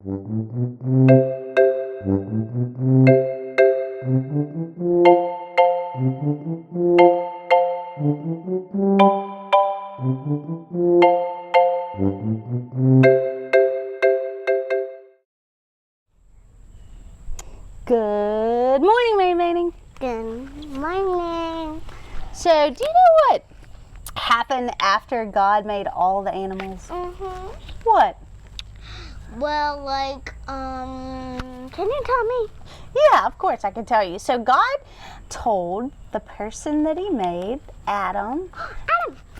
Good morning, Mary Manning. Good morning. So, do you know what happened after God made all the animals? What? Well, can you tell me? Yeah, of course I can tell you. So God told the person that he made, Adam,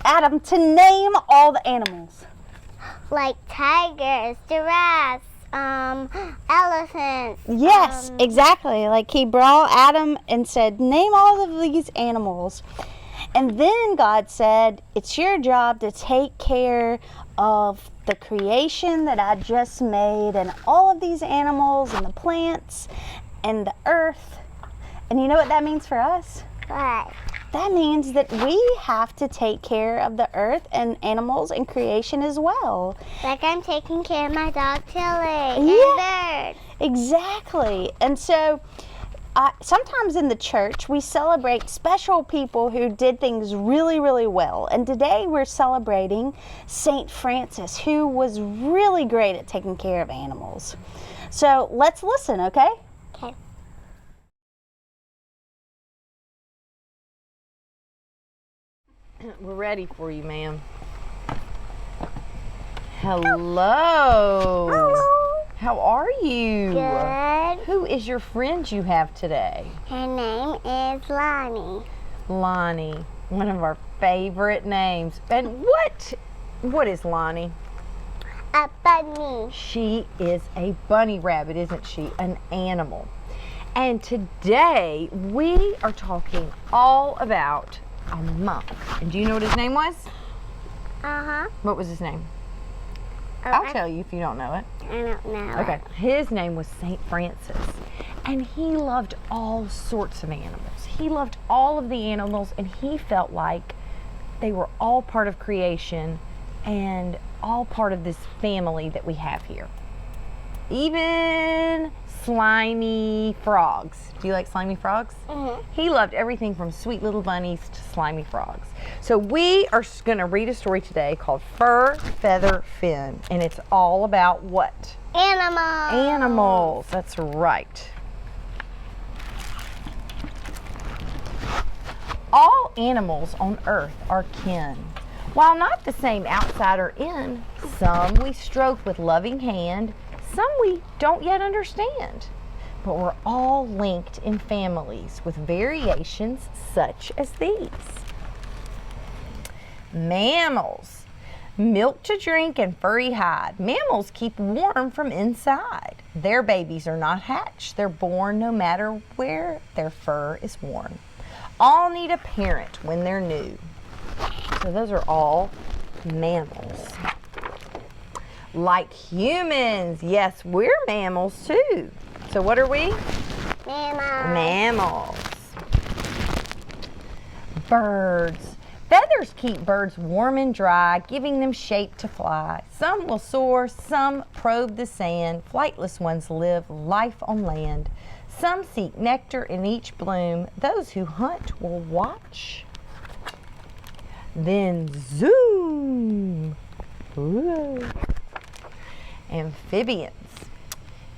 to name all the animals. Like tigers, giraffes, elephants. Yes, exactly. Like he brought Adam and said, name all of these animals. And then God said, it's your job to take care of the creation that I just made and all of these animals and the plants and the earth. And you know what that means for us? What? That means that we have to take care of the earth and animals and creation as well. Like I'm taking care of my dog Tilly Yeah. and birds. Exactly. And so sometimes in the church we celebrate special people who did things really, really well. And today we're celebrating Saint Francis, who was really great at taking care of animals. So let's listen, okay? Okay. We're ready for you, ma'am. Hello. Hello. How are you? Good. Who is your friend you have today? Her name is Lonnie. Lonnie, one of our favorite names. And what is Lonnie? A bunny. She is a bunny rabbit, isn't she? An animal. And today we are talking all about a monk. And do you know what his name was? What was his name? I'll tell you if you don't know it. I don't know. Okay. His name was Saint Francis. And he loved all sorts of animals. He loved all of the animals, and he felt like they were all part of creation and all part of this family that we have here. Even slimy frogs. Do you like slimy frogs? He loved everything from sweet little bunnies to slimy frogs. So we are going to read a story today called Fur, Feather, Fin. And it's all about what? Animals. Animals. That's right. All animals on earth are kin. While not the same outside or in, some we stroke with loving hand, some we don't yet understand. But we're all linked in families with variations such as these. Mammals. Milk to drink and furry hide. Mammals keep warm from inside. Their babies are not hatched. They're born no matter where their fur is worn. All need a parent when they're new. So those are all mammals. Like humans, yes, we're mammals too. So what are we? Mammals. Birds. Feathers keep birds warm and dry, giving them shape to fly. Some will soar, some probe the sand. Flightless ones live life on land. Some seek nectar in each bloom. Those who hunt will watch. Then zoom. Ooh. Amphibians.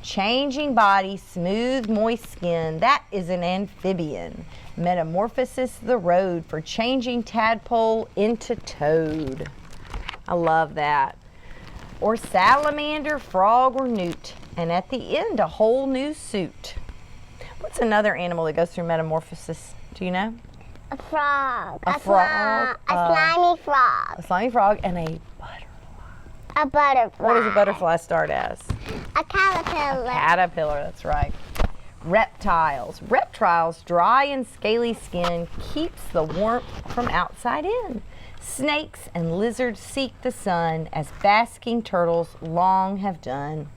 Changing body, smooth, moist skin. That is an amphibian. Metamorphosis the road for changing tadpole into toad. I love that. Or salamander, frog, or newt. And at the end, a whole new suit. What's another animal that goes through metamorphosis? Do you know? A frog. A frog. A slimy frog. A slimy frog and a butterfly. A butterfly. What does a butterfly start as? A caterpillar. Caterpillar, that's right. Reptiles. Reptiles' dry and scaly skin keeps the warmth from outside in. Snakes and lizards seek the sun as basking turtles long have done.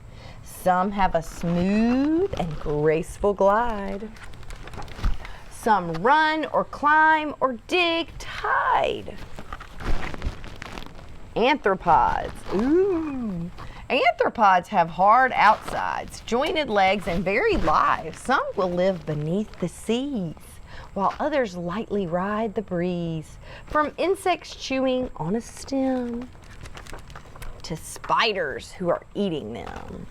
Some have a smooth and graceful glide. Some run or climb or dig tide. Anthropods. Ooh. Anthropods have hard outsides, jointed legs, and varied lives. Some will live beneath the seas, while others lightly ride the breeze. From insects chewing on a stem to spiders who are eating them.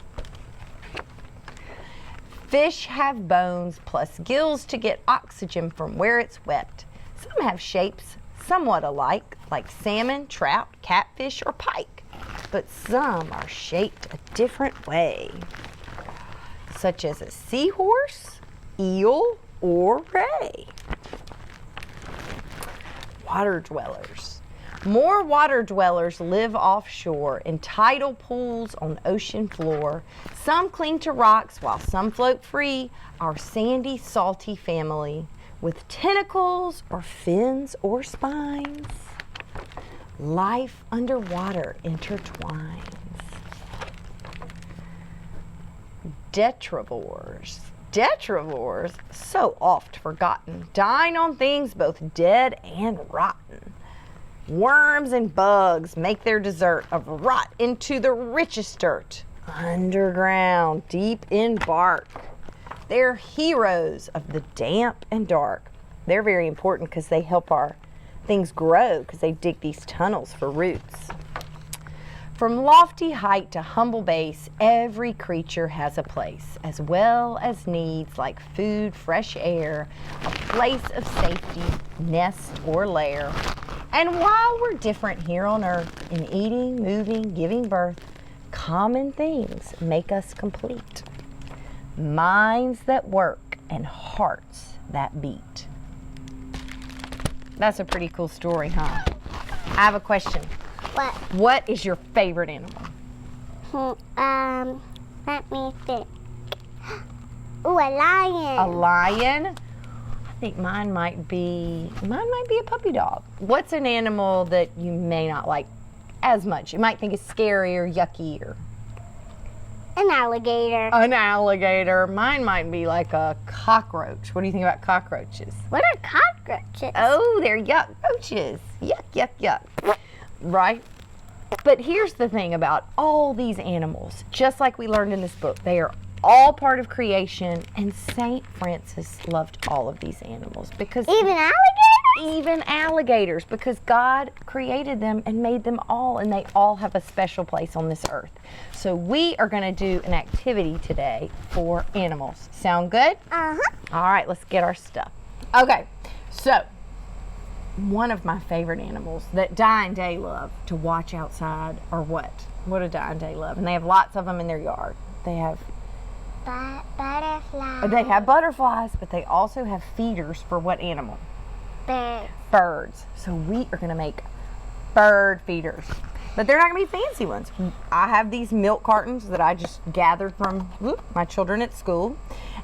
Fish have bones plus gills to get oxygen from where it's wet. Some have shapes somewhat alike, like salmon, trout, catfish, or pike. But some are shaped a different way, such as a seahorse, eel, or ray. Water dwellers. More water dwellers live offshore in tidal pools on ocean floor. Some cling to rocks while some float free. Our sandy, salty family with tentacles or fins or spines. Life underwater intertwines. Detrivores. Detrivores, so oft forgotten, dine on things both dead and rotten. Worms and bugs make their dessert of rot into the richest dirt. Underground, deep in bark. They're heroes of the damp and dark. They're very important because they help our things grow because they dig these tunnels for roots. From lofty height to humble base, every creature has a place, as well as needs like food, fresh air, a place of safety, nest or lair. And while we're different here on earth in eating, moving, giving birth, common things make us complete. Minds that work and hearts that beat. That's a pretty cool story, huh? I have a question. What? What is your favorite animal? Let me think. Ooh, a lion. A lion? I think mine might be a puppy dog. What's an animal that you may not like as much? You might think is scary or yucky or... An alligator. An alligator. Mine might be like a cockroach. What do you think about cockroaches? What are cockroaches? Oh, they're yuck roaches. Yuck, yuck, yuck. Right? But here's the thing about all these animals. Just like we learned in this book, they are all part of creation, and Saint Francis loved all of these animals because Even alligators? even alligators, because God created them and made them all, and they all have a special place on this earth. So we are going to do an activity today for animals. Sound good? Uh-huh. All right, let's get our stuff. Okay, so one of my favorite animals that Di and Day love to watch outside are what? What do Di and Day love? And they have lots of them in their yard. They have Butterflies. They have butterflies, but they also have feeders for what animal? Birds. Birds. So we are going to make bird feeders. But they're not going to be fancy ones. I have these milk cartons that I just gathered from my children at school.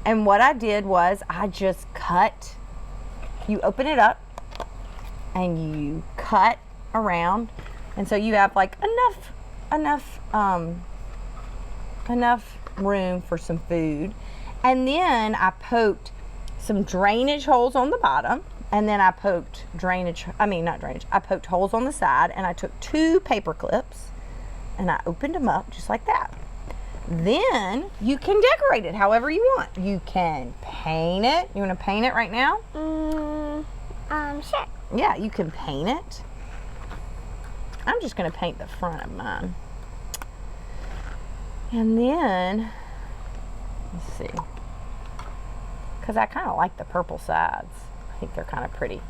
And what I did was I just cut. You open it up and you cut around. And so you have like enough room for some food. And then I poked some drainage holes on the bottom, and then I poked I poked holes on the side, and I took 2 paper clips and I opened them up just like that. Then you can decorate it however you want. You can paint it. You want to paint it right now? Sure. Yeah, you can paint it. I'm just going to paint the front of mine. And then, let's see, because I kind of like the purple sides. I think they're kind of pretty.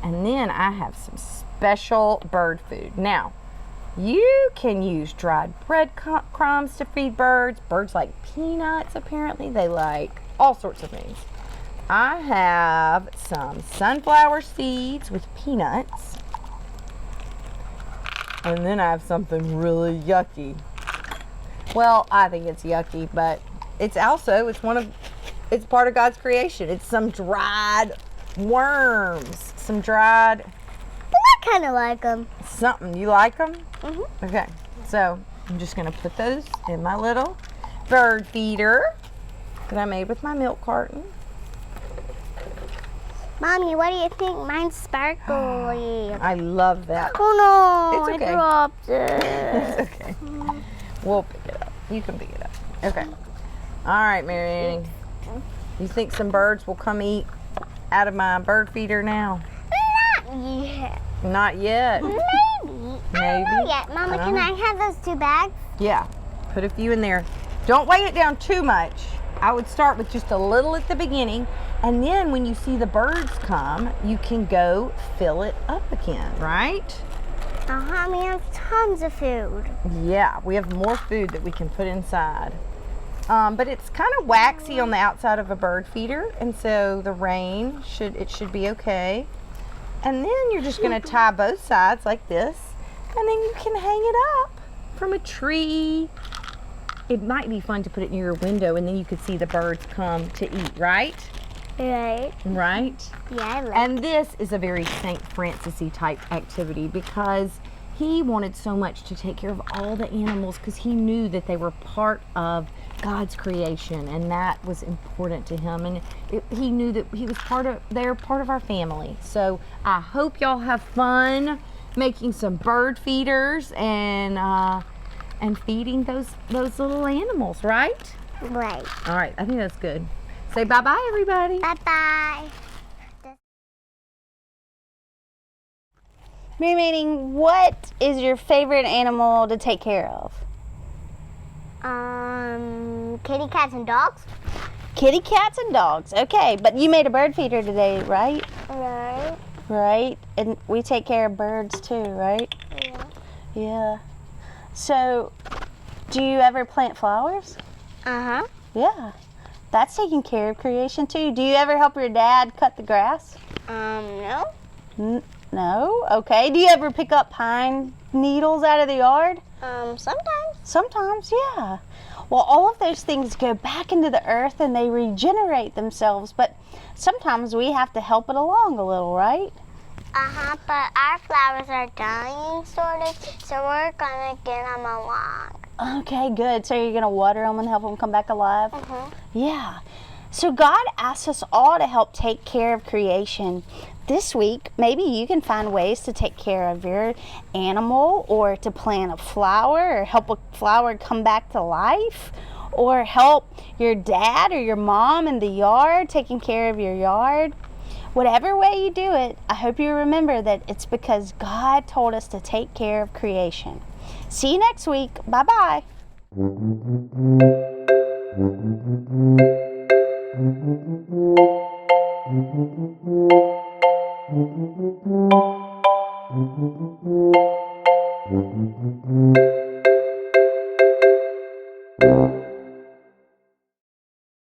And then I have some special bird food. Now, you can use dried bread crumbs to feed birds. Birds like peanuts, apparently. They like all sorts of things. I have some sunflower seeds with peanuts. And then I have something really yucky. Well, I think it's yucky, but it's part of God's creation. It's some dried worms, some dried. I kind of like them. Something. You like them? Mm-hmm. Okay. So I'm just going to put those in my little bird feeder that I made with my milk carton. Mommy, what do you think? Mine's sparkly. I love that. Oh no, It's okay. I dropped it. It's okay. We'll pick it up. You can pick it up. Okay. All right, Mary Annie. You think some birds will come eat out of my bird feeder now? Not yet. Not yet. Maybe. Maybe. Not yet. Mama, can I have those 2 bags? Yeah. Put a few in there. Don't weigh it down too much. I would start with just a little at the beginning, and then when you see the birds come, you can go fill it up again, right? We have tons of food. Yeah, we have more food that we can put inside. But it's kind of waxy on the outside of a bird feeder, and so the rain should be okay. And then you're just going to tie both sides like this, and then you can hang it up from a tree. It might be fun to put it near your window, and then you could see the birds come to eat, right? Right. Right? Yeah, I like And this is a very St. Francis-y type activity because he wanted so much to take care of all the animals because he knew that they were part of God's creation, and that was important to him. And he knew that he was they're part of our family. So I hope y'all have fun making some bird feeders and feeding those little animals, right? Right. All right, I think that's good. Say bye-bye, everybody. Bye-bye. Meaning, what is your favorite animal to take care of? Kitty cats and dogs? Kitty cats and dogs. Okay, but you made a bird feeder today, right? Right. Right? And we take care of birds too, right? Yeah. Yeah. So, do you ever plant flowers? Uh-huh. Yeah. That's taking care of creation too. Do you ever help your dad cut the grass? No. No? Okay. Do you ever pick up pine needles out of the yard? Sometimes. Sometimes, yeah. Well, all of those things go back into the earth and they regenerate themselves, but sometimes we have to help it along a little, right? But our flowers are dying, sort of, so we're gonna get them along. Okay, good. So you're going to water them and help them come back alive? Yeah. So God asks us all to help take care of creation. This week, maybe you can find ways to take care of your animal, or to plant a flower, or help a flower come back to life, or help your dad or your mom in the yard taking care of your yard. Whatever way you do it, I hope you remember that it's because God told us to take care of creation. See you next week. Bye-bye.